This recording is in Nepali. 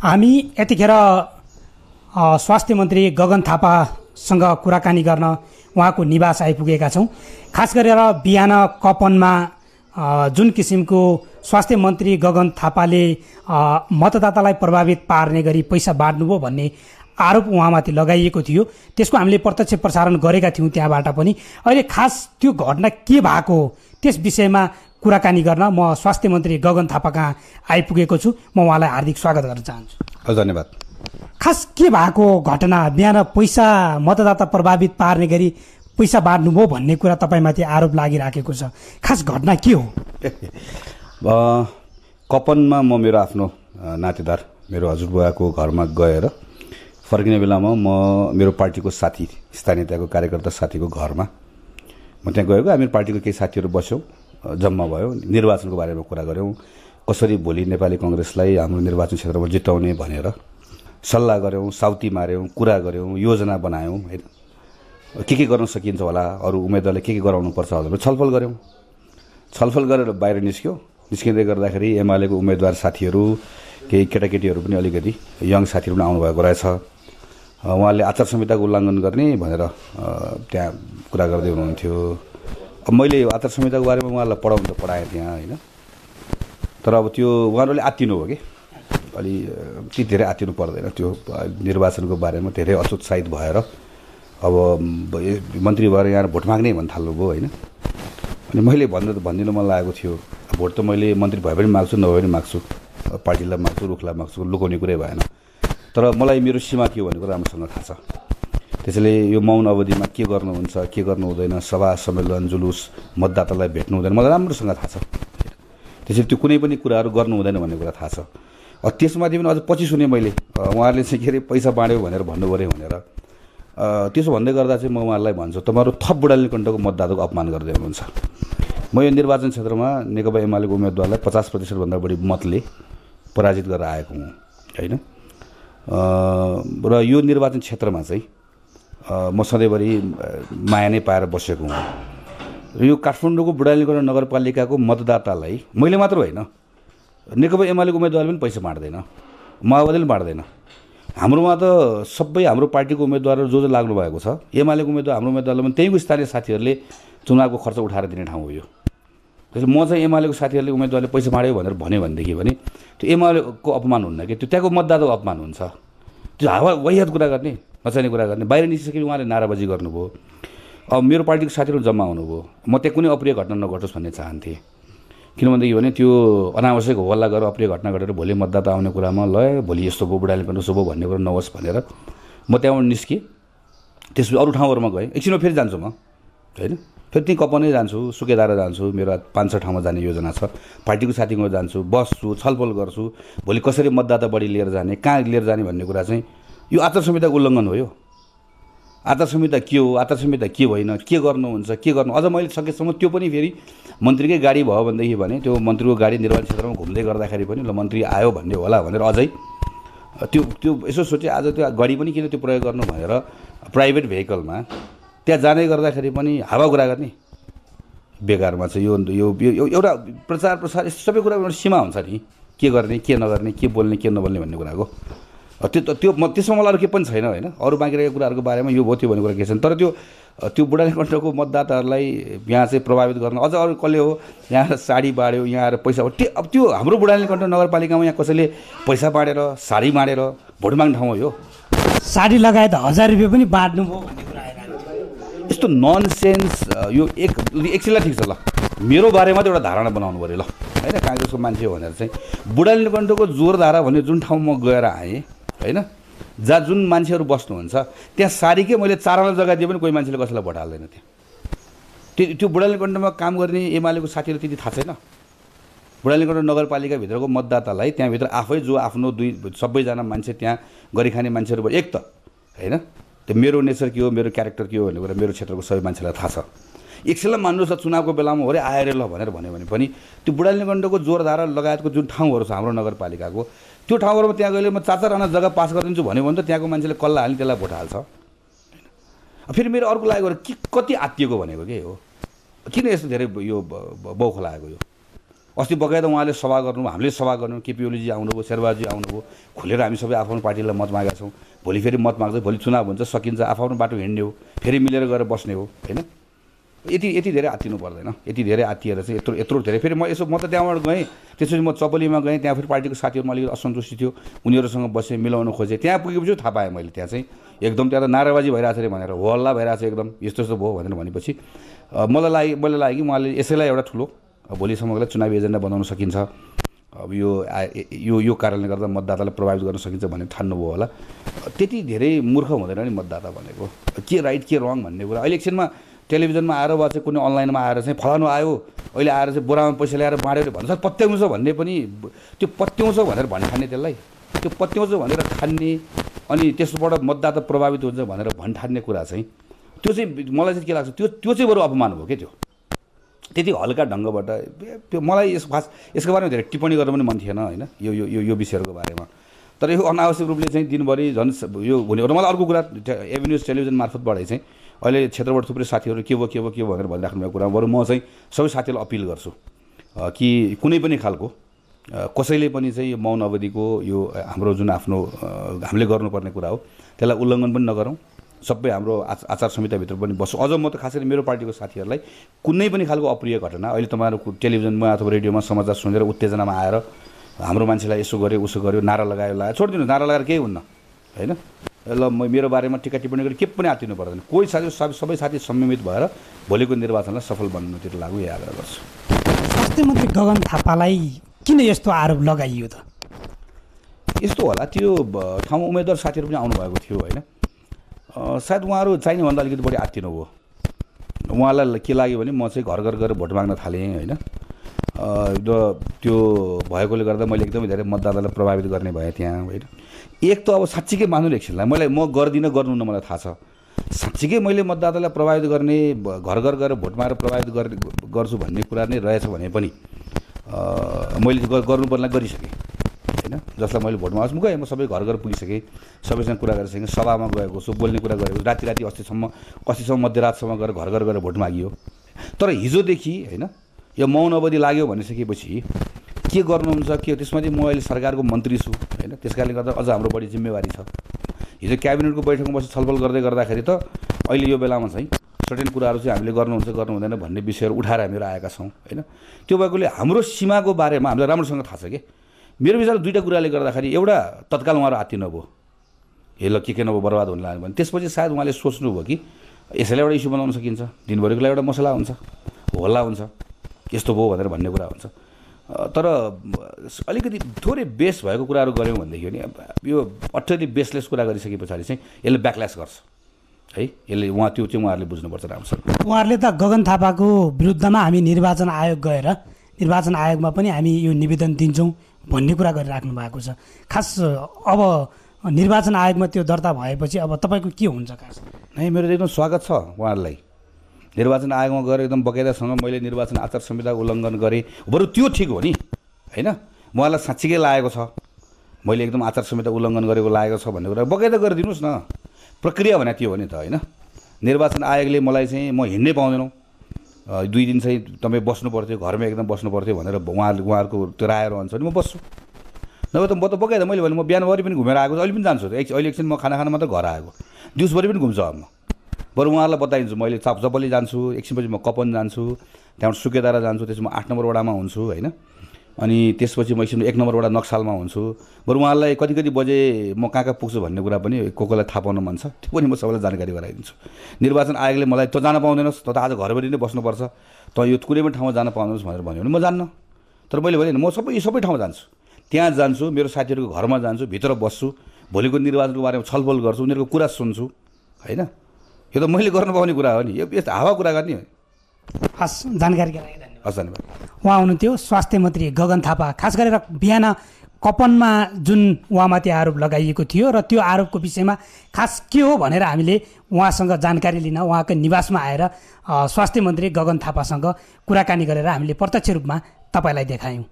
हामी यतिखेर स्वास्थ्य मन्त्री गगन थापासँग कुराकानी गर्न उहाँको निवास आइपुगेका छौँ। खास गरेर बिहान कपनमा जुन किसिमको स्वास्थ्य मन्त्री गगन थापाले मतदातालाई प्रभावित पार्ने गरी पैसा बाँड्नुभयो भन्ने आरोप उहाँमाथि लगाइएको थियो, त्यसको हामीले प्रत्यक्ष प्रसारण गरेका थियौँ त्यहाँबाट पनि। अहिले खास त्यो घटना के भएको हो त्यस विषयमा कुराकानी गर्न म स्वास्थ्य मन्त्री गगन थापा कहाँ आइपुगेको छु। म उहाँलाई हार्दिक स्वागत गर्न चाहन्छु। धन्यवाद। खास के भएको घटना, बिहान पैसा मतदाता प्रभावित पार्ने गरी पैसा बाँड्नुभयो भन्ने कुरा तपाईँमाथि आरोप लागिराखेको छ, खास घटना के हो? कपनमा म मेरो आफ्नो नातेदार मेरो हजुरबुवाको घरमा गएर फर्किने बेलामा म मेरो पार्टीको साथी स्थानीय त्यहाँको कार्यकर्ता साथीको घरमा म त्यहाँ गएको। हामी पार्टीको केही साथीहरू बस्यौँ, जम्मा भयो, निर्वाचनको बारेमा कुरा गऱ्यौँ, कसरी भोलि नेपाली कांग्रेसलाई हाम्रो निर्वाचन क्षेत्रमा जिताउने भनेर सल्लाह गऱ्यौँ, साउती मार्यौँ, कुरा गऱ्यौँ, योजना बनायौँ, होइन के गर्न सकिन्छ होला, अरू उम्मेदवारले के गराउनुपर्छ भनेर छलफल गऱ्यौँ। छलफल गरेर बाहिर निस्किँदै गर्दाखेरि एमालेको उम्मेदवार साथीहरू केही केटाकेटीहरू पनि अलिकति यङ साथीहरू पनि आउनुभएको रहेछ। उहाँले आचार संहिताको उल्लङ्घन गर्ने भनेर त्यहाँ कुरा गर्दै हुनुहुन्थ्यो। अब मैले आचार संहिताको बारेमा उहाँलाई पढाउनु त पढाएँ त्यहाँ, होइन, तर अब त्यो उहाँहरूले आत्तिनु हो कि अलि ती धेरै आत्तिनु पर्दैन। त्यो निर्वाचनको बारेमा धेरै अचोत्साहित भएर अब मन्त्री भएर यहाँ भोट माग्ने भन्न थाल्नुभयो, होइन। अनि मैले भनिदिनु मन लागेको थियो, भोट त मैले मन्त्री भए पनि माग्छु, नभए पनि माग्छु, पार्टीलाई माग्छु, रुखलाई माग्छु, लुकाउने कुरै भएन। तर मलाई मेरो सीमा के हो भन्ने कुरा राम्रोसँग थाहा छ। त्यसैले यो मौन अवधिमा के गर्नुहुन्छ, के गर्नु हुँदैन, सभा सम्मेलन जुलुस मतदातालाई भेट्नु हुँदैन, मलाई राम्रोसँग थाहा छ। त्यसैले त्यो कुनै पनि कुराहरू गर्नु हुँदैन भन्ने कुरा थाहा छ। त्यसमाथि पनि अझ पछि सुने मैले उहाँहरूले चाहिँ के अरे पैसा बाँड्यो भनेर भन्नु पऱ्यो भनेर। त्यसो भन्दै गर्दा चाहिँ म उहाँहरूलाई भन्छु, तपाईँहरू थप बुढाली कण्ठको मतदाताको अपमान गर्दै हुनुहुन्छ। म यो निर्वाचन क्षेत्रमा नेकपा एमालेको उम्मेदवारलाई 50% बढी मतले पराजित गरेर आएको हुँ, होइन। र यो निर्वाचन क्षेत्रमा चाहिँ म सधैँभरि माया नै पाएर बसेको हुँ। र यो काठमाडौँको बुढानीगढ नगरपालिकाको मतदातालाई मैले मात्र होइन, नेकपा एमालेको उम्मेदवारले पनि पैसा बाँड्दैन, माओवादीले बाँड्दैन। हाम्रोमा त सबै हाम्रो पार्टीको उम्मेदवारहरू जो लाग्नु भएको छ, एमालेको उम्मेदवार हाम्रो उम्मेदवारलाई पनि त्यहीँको स्थानीय साथीहरूले चुनावको खर्च उठाएर दिने ठाउँ हो यो। त्यसैले म चाहिँ एमालेको साथीहरूले उम्मेदवारले पैसा बाँड्यो भनेर भन्यो भनेदेखि भने त्यो एमालेको अपमान हुन्न कि त्यो त्यहाँको मतदाताको अपमान हुन्छ। त्यो हावा वाहियात कुरा गर्ने, नचाहिने कुरा गर्ने, बाहिर निस्किसकेपछि उहाँले नाराबाजी गर्नुभयो। अब मेरो पार्टीको साथीहरू जम्मा हुनुभयो, म त्यहाँ कुनै अप्रिय घटना नघटोस् भन्ने चाहन्थेँ। किनभनेदेखि भने त्यो अनावश्यक हल्ला गरेर अप्रिय घटना घटेर भोलि मतदाता आउने कुरामा ल भोलि यस्तो भयो, बुढाले पनि उसो भयो भन्ने कुरा नहोस् भनेर म त्यहाँबाट निस्केँ। त्यसपछि अरू ठाउँहरूमा गएँ, एकछिनमा फेरि जान्छु म, होइन, फेरि त्यहीँ कपनै जान्छु, सुकेदारा जान्छु, मेरो 5-6 ठाउँमा जाने योजना छ। पार्टीको साथीसँग जान्छु, बस्छु, छलफल गर्छु, भोलि कसरी मतदाता बढी लिएर जाने, कहाँ लिएर जाने भन्ने कुरा चाहिँ यो आचार संहिताको उल्लङ्घन हो। यो आचार संहिता के हो, आचार संहिता के होइन, के गर्नुहुन्छ, के गर्नु, अझ मैले सकेसम्म त्यो पनि फेरि मन्त्रीकै गाडी भयो भनेदेखि भने त्यो मन्त्रीको गाडी निर्वाचन क्षेत्रमा घुम्दै गर्दाखेरि पनि ल मन्त्री आयो भन्ने होला भनेर अझै त्यो यसो सोचेँ, आज त्यो गाडी पनि किन त्यो प्रयोग गर्नु भनेर प्राइभेट भेहिकलमा त्यहाँ जाँदै गर्दाखेरि पनि हावा कुरा गर्ने बेकारमा चाहिँ यो एउटा प्रचार प्रसार सबै कुरा एउटा सीमा हुन्छ नि, के गर्ने, के नगर्ने, के बोल्ने, के नबोल्ने भन्ने कुराको। त्यसमा मलाई अरू के पनि छैन, होइन, अरू बाँकी रहेको कुराहरूको बारेमा यो भयो त्यो भन्ने कुरा के छैन। तर त्यो बुढानी कण्ठको मतदाताहरूलाई यहाँ चाहिँ प्रभावित गर्न अझ अरू कसले हो यहाँ साडी बाँड्यो, यहाँ आएर पैसा, अब त्यो हाम्रो बुढानी कण्ठ नगरपालिकामा यहाँ कसैले पैसा बाँडेर साडी बाँडेर भोट माग्ने ठाउँ हो यो। साडी लगाए त 1000 रुपियाँ पनि बाँड्नुभयो भन्ने कुरा आएर यस्तो ननसेन्स। यो एकछिनलाई ठिक छ, ल मेरो बारेमा त एउटा धारणा बनाउनु पऱ्यो, ल, होइन, काङ्ग्रेसको मान्छे हो भनेर चाहिँ बुढानी कण्ठको जोरधारा भन्ने जुन ठाउँमा गएर आएँ, होइन, जहाँ जुन मान्छेहरू बस्नुहुन्छ त्यहाँ सारीकै मैले 4 आना जग्गा दिए पनि कोही मान्छेले कसैलाई भोट हाल्दैन। त्यहाँ त्यो बुढानी कण्ठमा काम गर्ने एमालेको साथीहरू त्यति थाहा छैन। बुढानी कण्ठ नगरपालिकाभित्रको मतदातालाई त्यहाँभित्र आफै जो आफ्नो सबैजना मान्छे त्यहाँ गरिखाने मान्छेहरू एक त, होइन, त्यो मेरो नेचर के हो, मेरो क्यारेक्टर के हो भन्ने कुरा मेरो क्षेत्रको सबै मान्छेलाई थाहा छ। एकछिनलाई मान्नुहोस् त चुनावको बेलामा हो रे आएर ल भनेर भन्यो भने पनि त्यो बुढानी कण्ठको जोरधारा लगायतको जुन ठाउँहरू छ हाम्रो नगरपालिकाको त्यो ठाउँहरूमा त्यहाँ गएर म 4-4 आना जग्गा पास गरिदिन्छु भन्यो भने त त्यहाँको मान्छेले कल्ला हाल्ने त्यसलाई भोट हाल्छ, होइन। फेरि मेरो अर्को लागेको के कति आत्तिएको भनेको के हो, किन यस्तो धेरै यो बौख लागेको यो अस्ति बगैँचा उहाँले सभा गर्नु, हामीले सभा गर्नु, केपी ओलीजी आउनुभयो, शेरबहादुरजी आउनुभयो, खुलेर हामी सबै आफ्नो पार्टीलाई मत मागेका छौँ। भोलि फेरि मत माग्दै भोलि चुनाव हुन्छ, सकिन्छ, आफ्नो बाटो हिँड्ने हो, फेरि मिलेर गएर बस्ने हो, होइन? यति धेरै आत्तिनु पर्दैन। यति धेरै आत्तिएर चाहिँ यत्रो धेरै फेरि म त त्यहाँबाट गएँ, त्यसपछि म चपलीमा गएँ, त्यहाँ फेरि पार्टीको साथीहरूमा अलिकति असन्तुष्टि थियो, उनीहरूसँग बसेँ, मिलाउन खोजेँ। त्यहाँ पुगेपछि थाहा पाएँ मैले, त्यहाँ चाहिँ एकदम त्यहाँ त नाराबाजी भइरहेको छ अरे भनेर, हो हल्ला भइरहेको छ एकदम, यस्तो यस्तो भयो भनेर भनेपछि मलाई लाग्यो कि उहाँले यसैलाई एउटा ठुलो भोलिसम्मलाई चुनावी एजेन्डा बनाउन सकिन्छ, अब यो कारणले गर्दा मतदातालाई प्रभावित गर्न सकिन्छ भनेर ठान्नुभयो होला। त्यति धेरै मूर्ख हुँदैन नि मतदाता भनेको, के राइट के रङ भन्ने कुरा। इलेक्सनमा टेलिभिजनमा आएर वा चाहिँ कुनै अनलाइनमा आएर चाहिँ फलानु आयो, अहिले आएर चाहिँ बोरामा पैसा ल्याएर बाँड्यो भन्छ, पत्याउँछ भन्ने पनि, त्यो पत्याउँछ भनेर भन्ठान्ने, त्यसलाई त्यो पत्याउँछ भनेर ठान्ने अनि त्यसबाट मतदाता प्रभावित हुन्छ भनेर भन्ठान्ने कुरा चाहिँ त्यो चाहिँ मलाई चाहिँ के लाग्छ, त्यो चाहिँ बरु अपमान हो क्या। त्यो त्यति हल्का ढङ्गबाट त्यो मलाई यसको बारेमा धेरै टिप्पणी गर्न पनि मन थिएन, होइन, यो विषयहरूको बारेमा। तर यो अनावश्यक रूपले चाहिँ दिनभरि झन् यो हुने हो। र मलाई अर्को कुरा एभेन्यूज टेलिभिजन मार्फतबाटै चाहिँ अहिले क्षेत्रबाट थुप्रै साथीहरू के भयो भनेर भनिराख्नु भएको कुरा बरु म चाहिँ सबै साथीहरूलाई अपिल गर्छु कि कुनै पनि खालको कसैले पनि चाहिँ मौन अवधिको यो हाम्रो जुन आफ्नो हामीले गर्नुपर्ने कुरा हो त्यसलाई उल्लङ्घन पनि नगरौँ। सबै हाम्रो आचार संहिताभित्र पनि बस्छौँ। अझ म त खास गरी मेरो पार्टीको साथीहरूलाई कुनै पनि खालको अप्रिय घटना अहिले तपाईँहरूको टेलिभिजनमा अथवा रेडियोमा समाचार सुनेर उत्तेजनामा आएर हाम्रो मान्छेलाई यसो गर्यो उसो गर्यो नारा लगायो छोडिदिनु, नारा लगाएर केही हुन्न, होइन। ल मेरो बारेमा टिका टिप्पणी गरेर के पनि आत्तिनु पर्दैन। कोही साथी सबै साथी संयमित भएर भोलिको निर्वाचनलाई सफल बनाउनुतिर लागु यही आग्रह गर्छु। स्वास्थ्य मन्त्री गगन थापालाई किन यस्तो आरोप लगाइयो त? यस्तो होला, त्यो ठाउँमा उम्मेदवार साथीहरू पनि आउनुभएको थियो, होइन। सायद उहाँहरू चाहिने भन्दा अलिकति बढी आत्तिनु भयो। उहाँलाई के लाग्यो भने म चाहिँ घर घर गएर भोट माग्न थालेँ, होइन, र त्यो भएकोले गर्दा मैले एकदमै धेरै मतदातालाई प्रभावित गर्ने भएँ त्यहाँ, होइन। एक त अब साँच्चीकै मान्नु एकछिनलाई म गर्दिनँ गर्नु न मलाई थाहा छ। साँच्चीकै मैले मतदातालाई प्रभावित गर्ने घर घर गएर भोट मारेर प्रभावित गर्छु भन्ने कुरा नै रहेछ भने पनि मैले गर्नुपर्ने गरिसकेँ, होइन। जसलाई मैले भोट माग्छु गएँ, म सबै घर घर पुगिसकेँ, सबैसँग कुरा गरिसकेँ, सभामा गएको छु, बोल्ने कुरा गरेको छु, राति अस्तिसम्म मध्यरातसम्म गएर घर घर गएर भोट मागियो। तर हिजोदेखि, होइन, यो मौन अवधि लाग्यो भनिसकेपछि के गर्नुहुन्छ के त्यसमा चाहिँ म अहिले सरकारको मन्त्री छु, होइन। त्यस कारणले गर्दा अझ हाम्रो बढी जिम्मेवारी छ। हिजो क्याबिनेटको बैठकमा बसेर छलफल गर्दाखेरि त अहिले यो बेलामा चाहिँ सर्टेन कुराहरू चाहिँ हामीले गर्नुहुन्छ गर्नु हुँदैन भन्ने विषयहरू उठाएर हामीहरू आएका छौँ, होइन। त्यो भएकोले हाम्रो सीमाको बारेमा हामीलाई राम्रोसँग थाहा छ कि मेरो विचार दुईवटा कुराले गर्दाखेरि एउटा तत्काल उहाँहरू आत्ति नभयो, ल के नभयो बर्बाद हुन लाग्यो भने त्यसपछि सायद उहाँले सोच्नुभयो कि यसैलाई एउटा इस्यु बनाउन सकिन्छ, दिनभरिको लागि एउटा मसला हुन्छ, हल्ला हुन्छ, यस्तो भयो भनेर भन्ने कुरा हुन्छ। तर अलिकति थोरै बेस भएको कुराहरू गऱ्यौँ भनेदेखि नि यो अटली बेसलेस कुरा गरिसके पछाडि चाहिँ यसले ब्याकल्यास गर्छ, है। यसले त्यो चाहिँ उहाँहरूले बुझ्नुपर्छ राम्रोसँग। उहाँहरूले त गगन थापाको विरुद्धमा हामी निर्वाचन आयोग गएर निर्वाचन आयोगमा पनि हामी यो निवेदन दिन्छौँ भन्ने कुरा गरिराख्नु भएको छ। खास अब निर्वाचन आयोगमा त्यो दर्ता भएपछि अब तपाईँको के हुन्छ? खास नै मेरो एकदम स्वागत छ उहाँहरूलाई। निर्वाचन आयोगमा गएर एकदम बकाइदासँग मैले निर्वाचन आचार संहिता उल्लङ्घन गरेँ, बरु त्यो ठिक हो नि, होइन। उहाँलाई साँच्चीकै लागेको छ मैले एकदम आचार संहिता उल्लङ्घन गरेको लागेको छ भन्ने कुरा बकाइदा गरिदिनुहोस् न। प्रक्रिया भने त्यो हो नि त, होइन। निर्वाचन आयोगले मलाई चाहिँ म हिँड्नै पाउँदैनौँ, 2 दिन चाहिँ तपाईँ बस्नु पर्थ्यो, घरमै एकदम बस्नु पर्थ्यो भनेर उहाँहरूको त्यो रायहरू अनुसार म बस्छु। नभए त म त बकाइदा मैले भने म बिहानभरि पनि घुमेर आएको, अहिले पनि जान्छु। अहिले एकछिन म खाना मात्र घर आएको, दिउँसभरि पनि घुम्छु। अब म बरु उहाँहरूलाई बताइदिन्छु मैले चपली जान्छु, एकछिनपछि म कपन जान्छु, त्यहाँबाट सुकेदारा जान्छु, त्यसमा 8 नम्बर वडामा हुन्छु, होइन। अनि त्यसपछि म एकछिन 1 नम्बर वडा नक्सालमा हुन्छु। बरु उहाँलाई कति बजे म कहाँ पुग्छु भन्ने कुरा पनि कोलाई थाहा पाउन मन छ, त्यो पनि म सबैलाई जानकारी गराइदिन्छु। निर्वाचन आयोगले मलाई त जान पाउँदैनस्, त आज घरभरि नै बस्नुपर्छ, त यो कुनै पनि ठाउँमा जान पाउँदैनस् भनेर भन्यो भने म जान्न। तर मैले भने म सबै ठाउँमा जान्छु, त्यहाँ जान्छु, मेरो साथीहरूको घरमा जान्छु, भित्र बस्छु, भोलिको निर्वाचनको बारेमा छलफल गर्छु, उनीहरूको कुरा सुन्छु, होइन। यो त मैले गर्नु पाउने कुरा हो नि, यो यस्तो हावा कुरा गर्ने हो। हस्, जानकारीका लागि धन्यवाद। हस्, धन्यवाद। उहाँ हुनुहुन्थ्यो स्वास्थ्य मन्त्री गगन थापा। खास गरेर बिहान कपनमा जुन उहाँमाथि आरोप लगाइएको थियो र त्यो आरोपको विषयमा खास के हो भनेर हामीले उहाँसँग जानकारी लिन उहाँको निवासमा आएर स्वास्थ्य मन्त्री गगन थापासँग कुराकानी गरेर हामीले प्रत्यक्ष रूपमा तपाईँलाई देखायौँ।